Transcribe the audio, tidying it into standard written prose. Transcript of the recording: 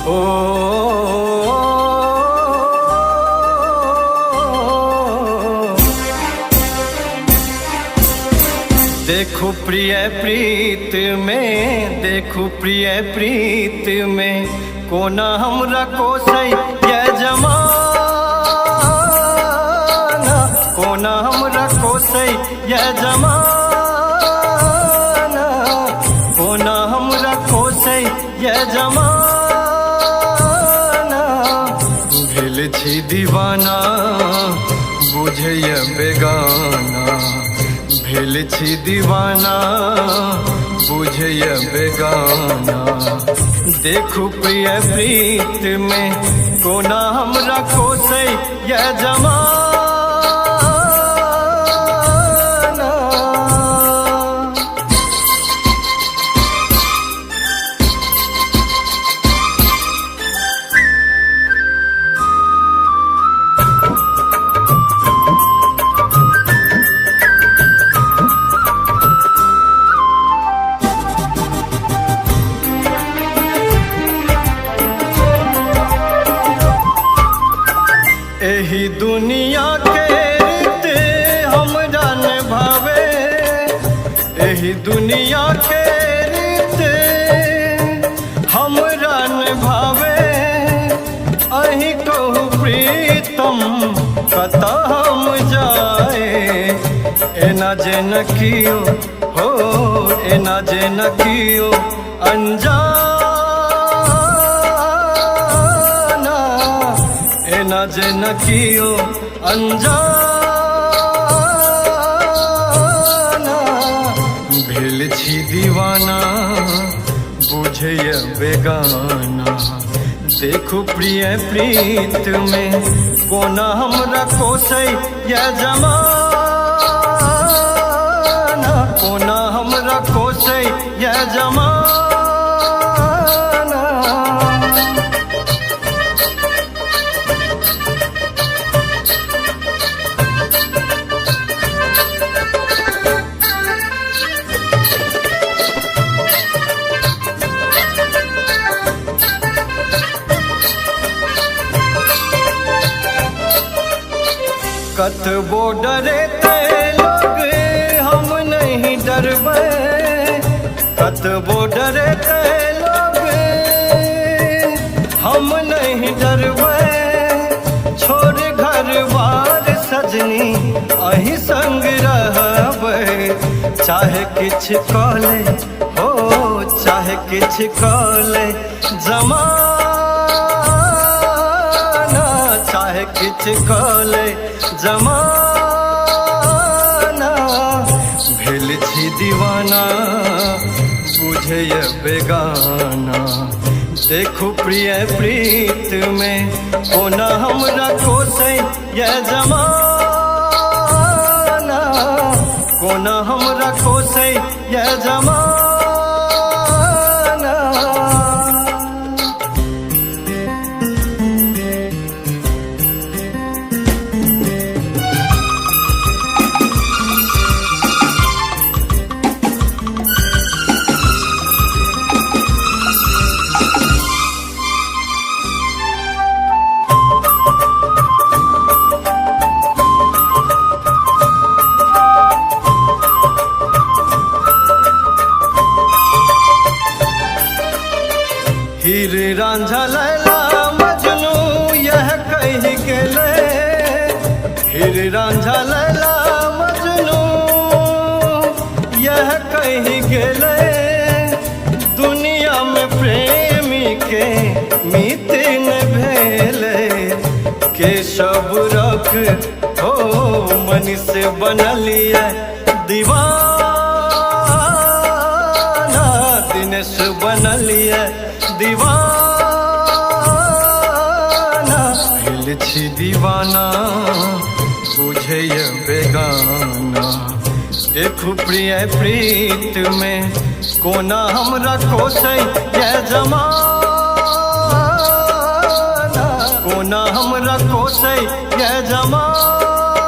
ओ देखो प्रिय प्रीत में, देखो प्रिय प्रीत में, कोना हमरा कोसै ये जमाना, कोना हमरा कोसै ये जमाना, कोना हमरा कोसै ये जमाना। भेल छी दीवाना बुझैय बेगाना, भेल छी दीवाना बुझैय बेगाना। देखू प्रिय प्रीत में, कोना हमरा कोसै ये जमाना। एही दुनिया के रीत हमरा न भावे, एही दुनिया के रीत हमरा न भावे। अही कहू प्रीतम कतऽ हम जाए, एना जे न कियो हो, एना जे न कियो अनजाना, एना जे न कियो अनजाना। भेल छी दीवाना बुझैय बेगाना। देखू प्रिय प्रीत में, कोना हमरा कोसै ये जमाना, कोना हमरा कोसै ये जमाना। कतबो डरते लोग हम नहीं डरबे, कतबो डरते लोग हम नहीं डरबे। छोड़ घर बार सजनी अही संग रहबे, चाहे किछ कले हो, चाहे किछ कले जमाना, चाहे किछ कले जमाना। भेल छी दीवाना बुझैय बेगाना। देखू प्रिय प्रीत में, कोना हमरा कोसै ये जमाना, कोना हमरा कोसै ये जमाना। हीर रांझा लैला मजनू यह कह गेले, हीर रांझा लैला मजनू यह कह गेले। दुनिया में प्रेमी के मीत न भेले, केशव रख हो मन से बनलिए दीवाना, दिनेश बनलिए दीवाना। भेल छी दीवाना बुझैय बेगाना। देखू प्रिय प्रीत में, कोना हमरा कोसै ये जमाना, कोना हमरा कोसै ये जमाना।